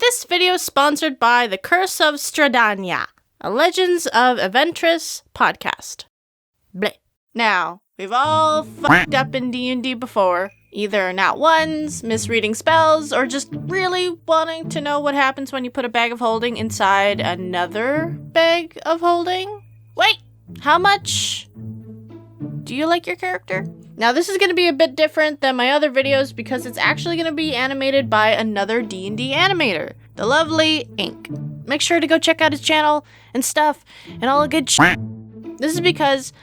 This video is sponsored by The Curse of Stradania, a Legends of Eventris podcast. Bleh. Now, we've all fucked up in D&D before, either not once, misreading spells, or just really wanting to know what happens when you put a bag of holding inside another bag of holding. Wait, how much do you like your character? Now, this is going to be a bit different than my other videos because it's actually going to be animated by another D&D animator, the lovely Ink. Make sure to go check out his channel and stuff and all the good shit. This is because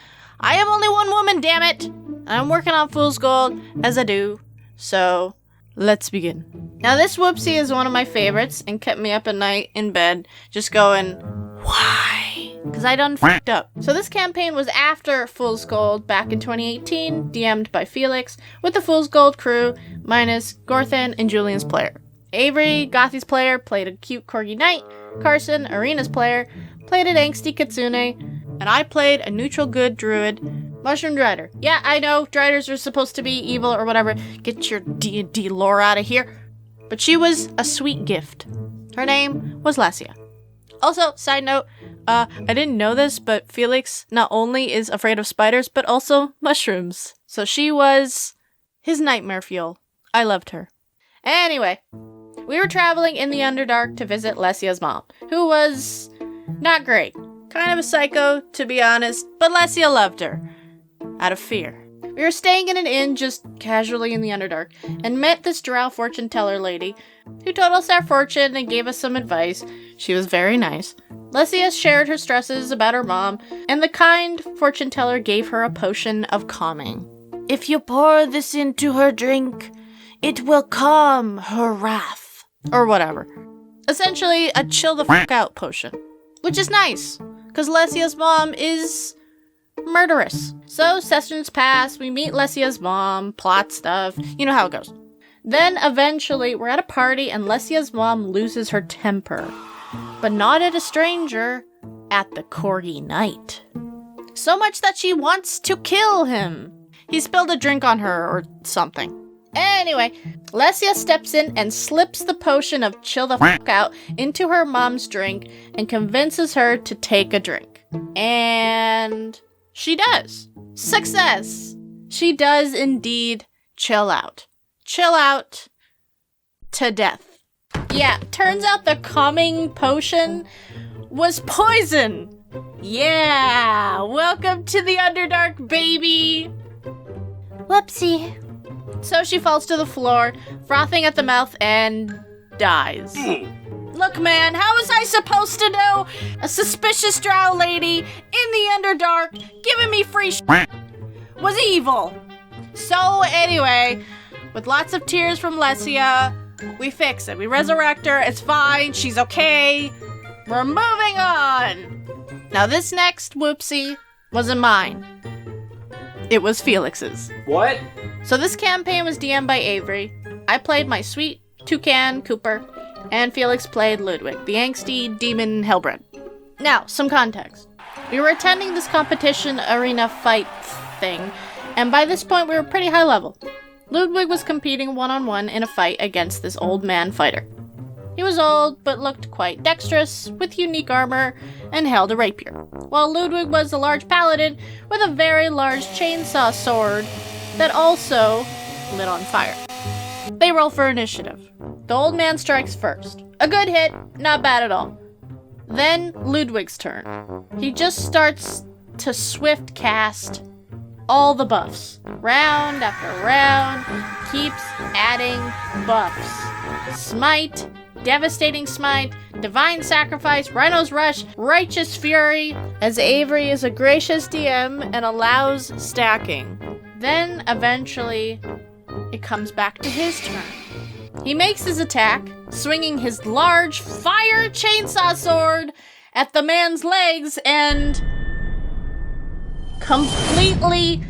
I am only one woman, damn it! And I'm working on Fool's Gold as I do. So, let's begin. Now, this Whoopsie is one of my favorites and kept me up at night in bed just going, why? Because I done fucked up. So this campaign was after Fool's Gold back in 2018, DM'd by Felix, with the Fool's Gold crew, minus Gorthan and Julian's player. Avery, Gothi's player, played a cute corgi knight. Carson, Arena's player, played an angsty kitsune. And I played a neutral good druid, Mushroom Drider. Yeah, I know, Driders are supposed to be evil or whatever. Get your D&D lore out of here. But she was a sweet gift. Her name was Lassia. Also, side note, I didn't know this, but Felix not only is afraid of spiders, but also mushrooms. So she was his nightmare fuel. I loved her. Anyway, we were traveling in the Underdark to visit Lassia's mom, who was not great. Kind of a psycho, to be honest, but Lassia loved her. Out of fear. We were staying in an inn just casually in the Underdark, and met this drow fortune teller lady, who told us our fortune and gave us some advice. She was very nice. Lassia shared her stresses about her mom, and the kind fortune teller gave her a potion of calming. If you pour this into her drink, it will calm her wrath. Or whatever. Essentially, a chill the fuck out potion. Which is nice, because Lassia's mom is murderous. So sessions pass, we meet Lassia's mom, plot stuff, you know how it goes. Then eventually we're at a party and Lassia's mom loses her temper. But not at a stranger, at the corgi knight. So much that she wants to kill him. He spilled a drink on her or something. Anyway, Lassia steps in and slips the potion of chill the fuck out into her mom's drink and convinces her to take a drink. And she does. Success! She does indeed chill out. Chill out to death. Yeah, turns out the calming potion was poison. Yeah, welcome to the Underdark, baby. Whoopsie. So she falls to the floor, frothing at the mouth, and dies. Look, man, how was I supposed to know a suspicious drow lady in the Underdark giving me free was evil? So anyway, with lots of tears from Lassia, we fix it. We resurrect her. It's fine. She's okay. We're moving on. Now this next Whoopsie wasn't mine. It was Felix's. What? So this campaign was DM'd by Avery. I played my sweet toucan Cooper, and Felix played Ludwig, the angsty demon hellbred. Now, some context. We were attending this competition arena fight thing, and by this point we were pretty high level. Ludwig was competing one-on-one in a fight against this old man fighter. He was old, but looked quite dexterous, with unique armor, and held a rapier, while Ludwig was a large paladin with a very large chainsaw sword that also lit on fire. They roll for initiative. The old man strikes first. A good hit, not bad at all. Then Ludwig's turn. He just starts to swift cast all the buffs. Round after round, keeps adding buffs. Smite, Devastating Smite, Divine Sacrifice, Rhino's Rush, Righteous Fury, as Avery is a gracious DM and allows stacking. Then, eventually, it comes back to his turn. He makes his attack, swinging his large fire chainsaw sword at the man's legs and completely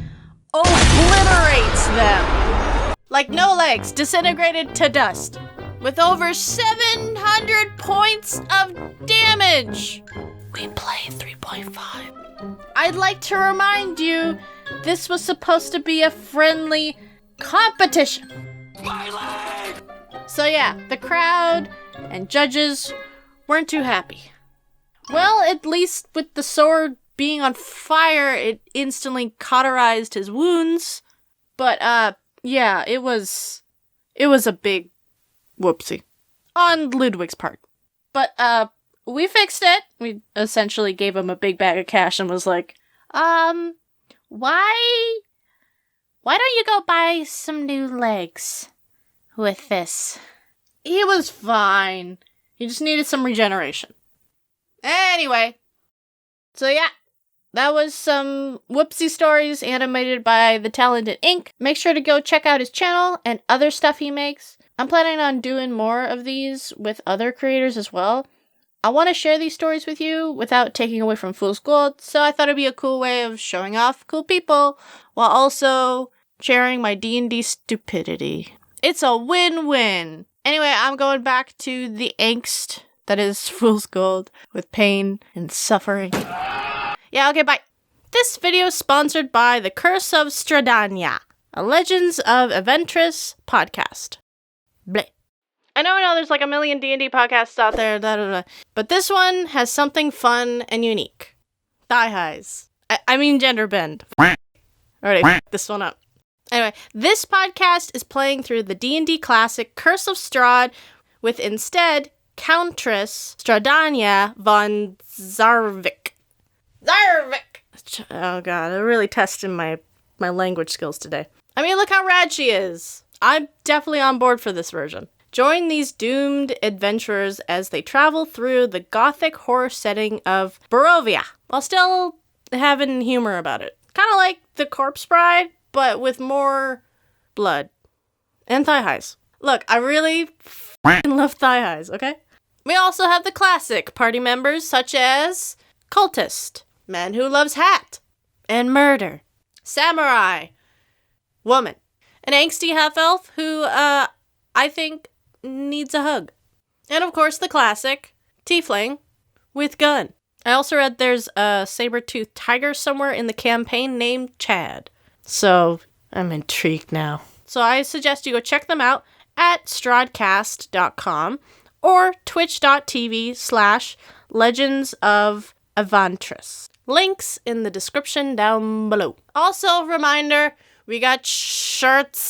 obliterates them. Like no legs, disintegrated to dust. With over 700 points of damage. We play 3.5. I'd like to remind you, this was supposed to be a friendly competition. So yeah, the crowd and judges weren't too happy. Well, at least with the sword being on fire, it instantly cauterized his wounds. But, yeah, it was a big whoopsie on Ludwig's part. But, we fixed it. We essentially gave him a big bag of cash and was like, why don't you go buy some new legs with this? He was fine. He just needed some regeneration. Anyway, so yeah, that was some Whoopsie stories animated by the talented Ink. Make sure to go check out his channel and other stuff he makes. I'm planning on doing more of these with other creators as well. I want to share these stories with you without taking away from Fool's Gold, so I thought it'd be a cool way of showing off cool people while also sharing my D&D stupidity. It's a win-win. Anyway, I'm going back to the angst that is Fool's Gold with pain and suffering. Yeah, okay, bye. This video is sponsored by The Curse of Stradania, a Legends of Eventris podcast. Bleh. I know there's like a million D&D podcasts out there, but this one has something fun and unique. Thigh highs. I mean gender bend. Alright, this one up. Anyway, this podcast is playing through the D&D classic Curse of Strahd with instead Countess Stradania von Zarvik. Oh god, I'm really testing my language skills today. I mean, look how rad she is. I'm definitely on board for this version. Join these doomed adventurers as they travel through the gothic horror setting of Barovia, while still having humor about it. Kind of like The Corpse Bride, but with more blood. And thigh highs. Look, I really love thigh highs, okay? We also have the classic party members such as Cultist, Man Who Loves Hat, and Murder, Samurai, Woman, an angsty half-elf who, I think needs a hug. And of course the classic, Tiefling with gun. I also read there's a saber-toothed tiger somewhere in the campaign named Chad. So I'm intrigued now. So I suggest you go check them out at stradcast.com or twitch.tv/Legends of Eventris. Links in the description down below. Also, reminder, we got shirts.